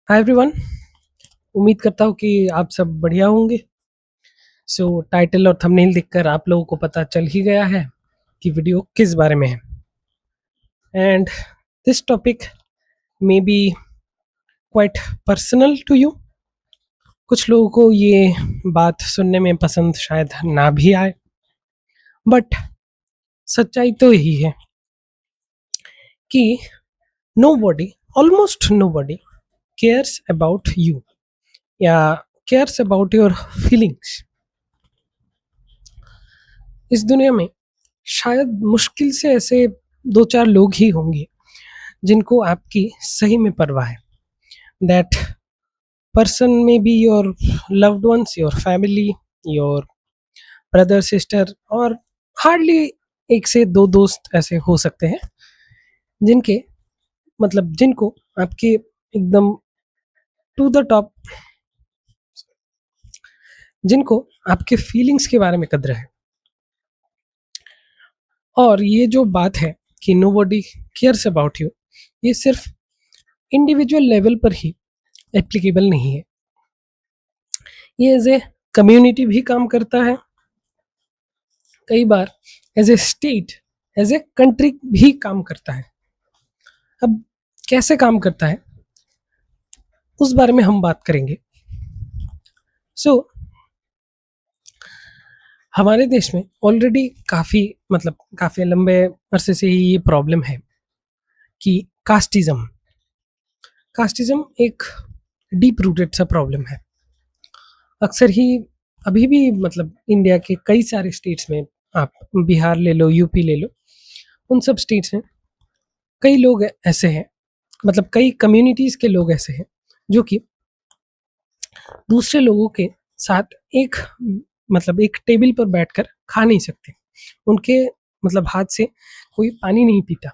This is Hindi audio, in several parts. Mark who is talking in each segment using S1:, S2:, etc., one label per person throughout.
S1: Hi everyone. उम्मीद करता हूँ कि आप सब बढ़िया होंगे। टाइटल और थंबनेल देखकर आप लोगों को पता चल ही गया है कि वीडियो किस बारे में है। And this topic may be quite personal to you. कुछ लोगों को ये बात सुनने में पसंद शायद ना भी आए, बट सच्चाई तो यही है कि nobody, almost nobody cares about you या केयर्स अबाउट योर फीलिंग्स। इस दुनिया में शायद मुश्किल से ऐसे दो चार लोग ही होंगे जिनको आपकी सही में परवाह है। दैट पर्सन में be your loved ones, your family, your brother sister, और हार्डली एक से दो दोस्त ऐसे हो सकते हैं जिनके जिनको आपके एकदम टू द टॉप, जिनको आपके फीलिंग्स के बारे में कद्र है। और ये जो बात है कि nobody cares about you, ये सिर्फ इंडिविजुअल लेवल पर ही एप्लीकेबल नहीं है, ये एज ए कम्युनिटी भी काम करता है, कई बार as a state, as a country भी काम करता है। अब कैसे काम करता है उस बारे में हम बात करेंगे। सो हमारे देश में ऑलरेडी काफ़ी लंबे अरसे से ही ये प्रॉब्लम है कि कास्टिज्म कास्टिज्म एक डीप रूटेड सा प्रॉब्लम है। अक्सर ही अभी भी इंडिया के कई सारे स्टेट्स में, आप बिहार ले लो, यूपी ले लो, उन सब स्टेट्स में कई लोग ऐसे हैं, कई कम्युनिटीज़ के लोग ऐसे हैं जो कि दूसरे लोगों के साथ एक टेबल पर बैठकर खा नहीं सकते। उनके हाथ से कोई पानी नहीं पीता।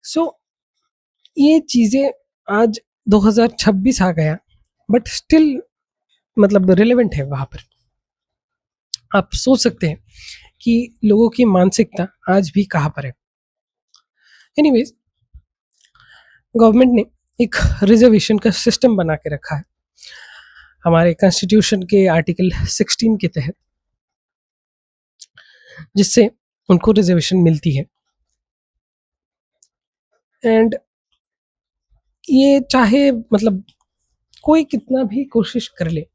S1: सो ये चीज़ें आज 2026 आ गया, बट स्टिल रिलेवेंट है। वहाँ पर आप सोच सकते हैं कि लोगों की मानसिकता आज भी कहाँ पर है। एनीवेज, गवर्नमेंट ने एक रिजर्वेशन का सिस्टम बना के रखा है हमारे कॉन्स्टिट्यूशन के आर्टिकल 16 के तहत, जिससे उनको रिजर्वेशन मिलती है। एंड ये चाहे कोई कितना भी कोशिश कर ले,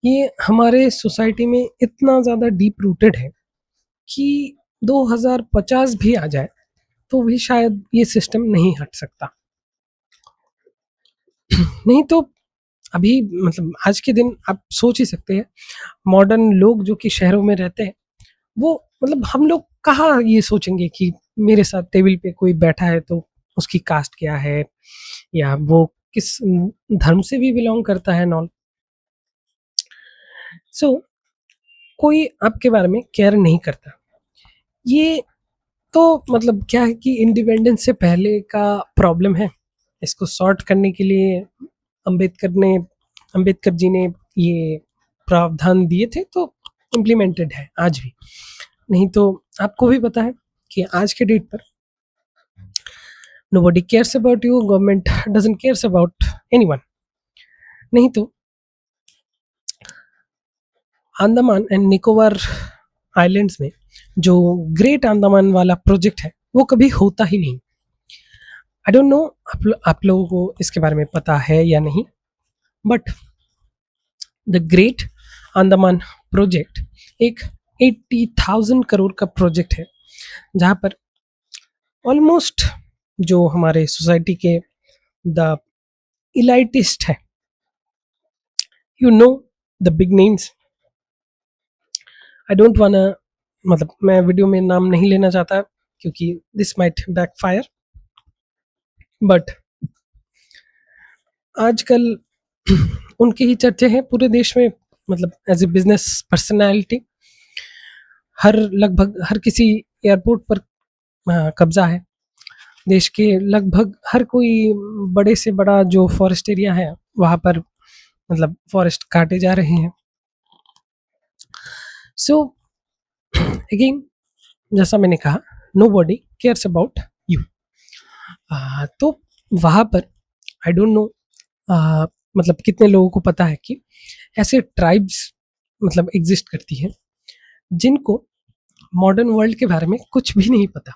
S1: ये हमारे सोसाइटी में इतना ज़्यादा डीप रूटेड है कि 2050 भी आ जाए तो भी शायद ये सिस्टम नहीं हट सकता। नहीं तो अभी आज के दिन आप सोच ही सकते हैं, मॉडर्न लोग जो कि शहरों में रहते हैं, वो हम लोग कहाँ ये सोचेंगे कि मेरे साथ टेबल पे कोई बैठा है तो उसकी कास्ट क्या है या वो किस धर्म से भी बिलोंग करता है, नॉल। सो कोई आपके बारे में केयर नहीं करता। ये तो क्या है कि इंडिपेंडेंस से पहले का प्रॉब्लम है। इसको सॉर्ट करने के लिए अंबेडकर ने अंबेडकर जी ने ये प्रावधान दिए थे, तो इम्प्लीमेंटेड है आज भी। नहीं तो आपको भी पता है कि आज के डेट पर nobody cares about you, government doesn't cares about anyone। नहीं तो अंडमान एंड निकोबार आइलैंड्स में जो ग्रेट अंडमान वाला प्रोजेक्ट है वो कभी होता ही नहीं। आई डोंट नो आप लोगों को इसके बारे में पता है या नहीं, but the great Andaman project एक 80,000 करोड़ का प्रोजेक्ट है, जहाँ पर ऑलमोस्ट जो हमारे सोसाइटी के द इलाइटिस्ट है, you know, the big names. I don't वाना मैं वीडियो में नाम नहीं लेना चाहता क्योंकि दिस माइट बैकफायर, बट आजकल उनकी ही चर्चे हैं पूरे देश में। एज ए बिजनेस पर्सनालिटी लगभग हर किसी एयरपोर्ट पर कब्जा है। देश के लगभग हर कोई बड़े से बड़ा जो फॉरेस्ट एरिया है वहाँ पर फॉरेस्ट काटे जा रहे हैं। सो अगेन, जैसा मैंने कहा, nobody cares about you. तो वहाँ पर आई डोंट नो मतलब कितने लोगों को पता है कि ऐसे ट्राइब्स मतलब एग्जिस्ट करती हैं जिनको मॉडर्न वर्ल्ड के बारे में कुछ भी नहीं पता।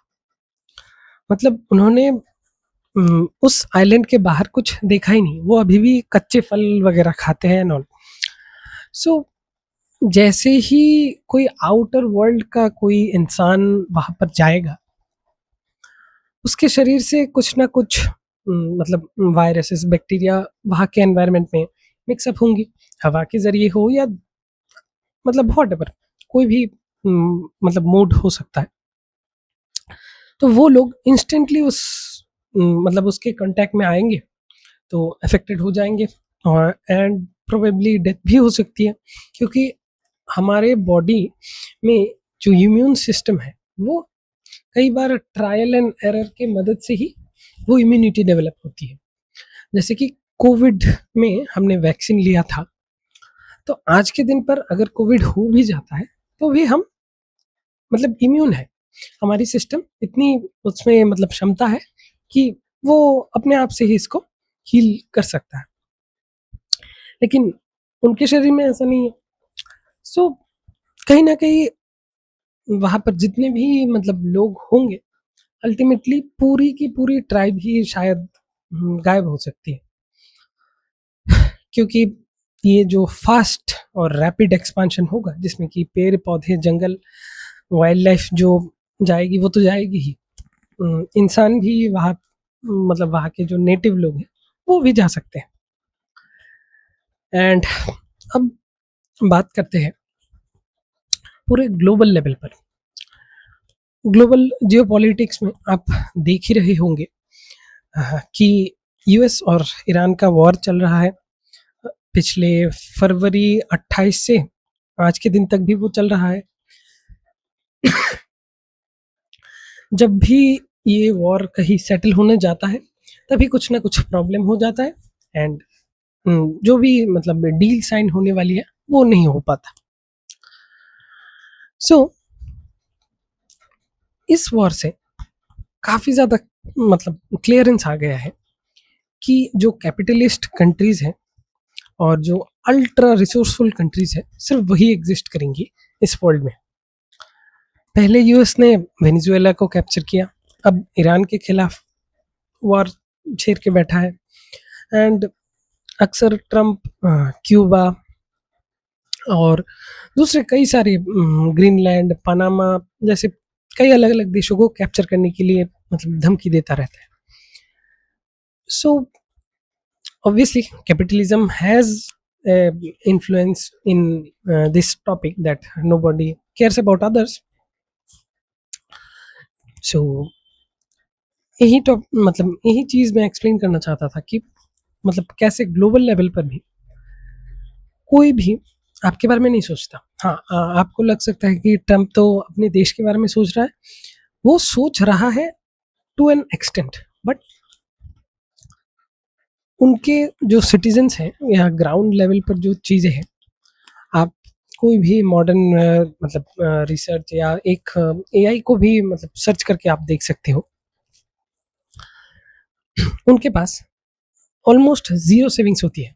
S1: मतलब उन्होंने उस आइलैंड के बाहर कुछ देखा ही नहीं, वो अभी भी कच्चे फल वगैरह खाते हैं एंड ऑल। सो जैसे ही कोई आउटर वर्ल्ड का कोई इंसान वहां पर जाएगा, उसके शरीर से कुछ ना कुछ मतलब वायरसेस बैक्टीरिया वहाँ के एनवायरनमेंट में मिक्सअप होंगी, हवा के जरिए हो या मतलब व्हाटएवर, कोई भी मतलब मोड हो सकता है। तो वो लोग इंस्टेंटली उस मतलब उसके कांटेक्ट में आएंगे तो अफेक्टेड हो जाएंगे और एंड प्रोबेबली डेथ भी हो सकती है, क्योंकि हमारे बॉडी में जो इम्यून सिस्टम है वो कई बार ट्रायल एंड एरर के मदद से ही वो इम्यूनिटी डेवलप होती है। जैसे कि कोविड में हमने वैक्सीन लिया था, तो आज के दिन पर अगर कोविड हो भी जाता है तो भी हम मतलब इम्यून है, हमारी सिस्टम इतनी उसमें मतलब क्षमता है कि वो अपने आप से ही इसको हील कर सकता है, लेकिन उनके शरीर में ऐसा नहीं है। सो कहीं ना कहीं वहां पर जितने भी मतलब लोग होंगे, अल्टीमेटली पूरी की पूरी ट्राइब ही शायद गायब हो सकती है, क्योंकि ये जो फास्ट और रैपिड एक्सपांशन होगा जिसमें कि पेड़ पौधे जंगल वाइल्ड लाइफ जो जाएगी वो तो जाएगी ही, इंसान भी वहाँ मतलब वहाँ के जो नेटिव लोग हैं वो भी जा सकते हैं। एंड अब बात करते हैं पूरे ग्लोबल लेवल पर। ग्लोबल जियोपॉलिटिक्स में आप देख ही रहे होंगे कि यूएस और ईरान का वॉर चल रहा है। पिछले फरवरी 28 से आज के दिन तक भी वो चल रहा है। जब भी ये वॉर कहीं सेटल होने जाता है तभी कुछ ना कुछ प्रॉब्लम हो जाता है एंड जो भी मतलब डील साइन होने वाली है वो नहीं हो पाता। सो इस वॉर से काफ़ी ज़्यादा मतलब क्लियरेंस आ गया है कि जो कैपिटलिस्ट कंट्रीज़ हैं और जो अल्ट्रा रिसोर्सफुल कंट्रीज़ हैं सिर्फ वही एग्जिस्ट करेंगी इस वर्ल्ड में। पहले यूएस ने वेनेजुएला को कैप्चर किया, अब ईरान के खिलाफ वॉर छेड़ के बैठा है एंड अक्सर ट्रम्प क्यूबा और दूसरे कई सारे ग्रीनलैंड पनामा जैसे कई अलग अलग देशों को कैप्चर करने के लिए मतलब धमकी देता रहता है। सो obviously capitalism has influence in this topic that nobody cares about others. So यही तो मतलब यही चीज मैं एक्सप्लेन करना चाहता था कि मतलब कैसे ग्लोबल लेवल पर भी कोई भी आपके बारे में नहीं सोचता। हाँ, आपको लग सकता है कि ट्रम्प तो अपने देश के बारे में सोच रहा है, वो सोच रहा है टू एन एक्सटेंट, बट उनके जो सिटीजन्स हैं या ग्राउंड लेवल पर जो चीज़ें हैं, आप कोई भी मॉडर्न मतलब रिसर्च या एक एआई को भी मतलब सर्च करके आप देख सकते हो, उनके पास ऑलमोस्ट ज़ीरो सेविंग्स होती है।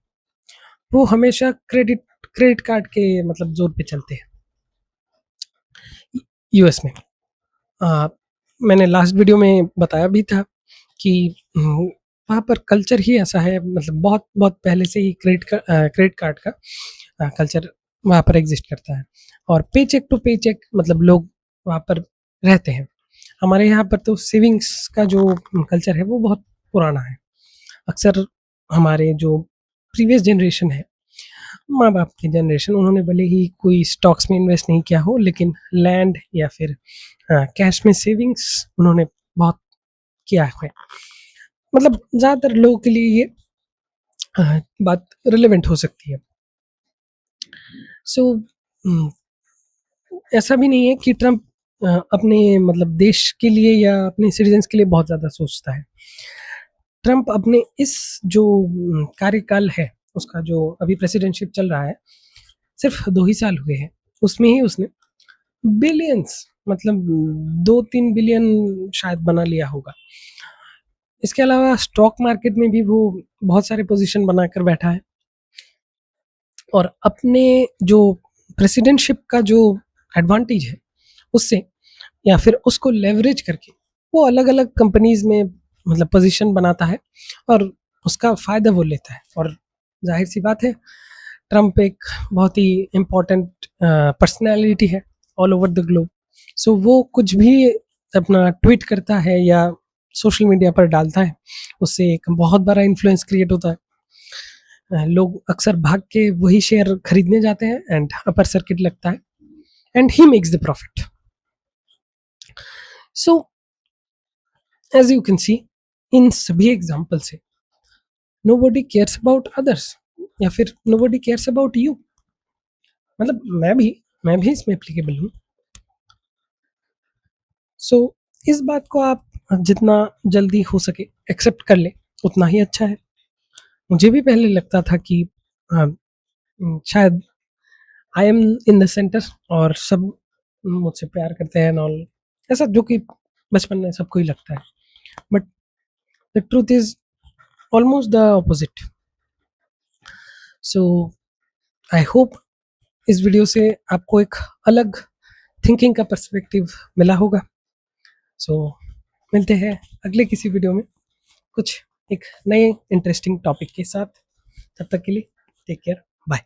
S1: वो हमेशा क्रेडिट क्रेडिट कार्ड के मतलब ज़ोर पे चलते हैं यूएस में। अ, मैंने लास्ट वीडियो में बताया भी था कि वहाँ पर कल्चर ही ऐसा है, मतलब बहुत बहुत पहले से ही क्रेडिट कार्ड का कल्चर वहाँ पर एग्जिस्ट करता है और पे चेक टू पे चेक मतलब लोग वहाँ पर रहते हैं। हमारे यहाँ पर तो सेविंग्स का जो कल्चर है वो बहुत पुराना है। अक्सर हमारे जो प्रीवियस जनरेशन है, माँ बाप की जनरेशन, उन्होंने भले ही कोई स्टॉक्स में इन्वेस्ट नहीं किया हो लेकिन लैंड या फिर कैश में सेविंग्स उन्होंने बहुत किया है। मतलब ज़्यादातर लोगों के लिए ये बात रिलेवेंट हो सकती है। सो ऐसा भी नहीं है कि ट्रम्प अपने मतलब देश के लिए या अपने सिटीजन्स के लिए बहुत ज़्यादा सोचता है। ट्रम्प अपने इस जो कार्यकाल है, उसका जो अभी प्रेसिडेंटशिप चल रहा है, सिर्फ 2 ही साल हुए हैं। उसमें ही उसने बिलियंस मतलब 2-3 बिलियन शायद बना लिया होगा। इसके अलावा स्टॉक मार्केट में भी वो बहुत सारे पोजीशन बनाकर बैठा है और अपने जो प्रेसिडेंटशिप का जो एडवांटेज है उससे या फिर उसको लेवरेज करके वो अलग-अलग कंपनीज़ में मतलब पोजीशन बनाता है और उसका फ़ायदा वो लेता है और ज़ाहिर-सी बात है ट्रम्प एक बहुत ही इम्पोर्टेंट पर्सनैलिटी है ऑल ओवर द ग्लोब। सो वो कुछ भी अपना ट्वीट करता है या सोशल मीडिया पर डालता है, उससे एक बहुत बड़ा इन्फ्लुएंस क्रिएट होता है। लोग अक्सर भाग के वही शेयर खरीदने जाते हैं एंड अपर सर्किट लगता है and he makes the profit. So as you can see in सभी एग्ज़ाम्पल से नोबडी केयर्स अबाउट अदर्स या फिर नोबडी केयर्स अबाउट यू। मतलब मैं भी इसमें एप्लीकेबल हूँ। सो इस बात को आप जितना जल्दी हो सके एक्सेप्ट कर लें, उतना ही अच्छा है। मुझे भी पहले लगता था कि अ, शायद I am in the centre और सब मुझसे प्यार करते हैं एंड ऑल, ऐसा जो कि बचपन में सबको ही लगता है। But the truth is almost the opposite. So I hope इस वीडियो से आपको एक अलग थिंकिंग का पर्सपेक्टिव मिला होगा। सो मिलते हैं अगले किसी वीडियो में कुछ एक नए इंटरेस्टिंग टॉपिक के साथ। तब तक के लिए टेक केयर, बाय।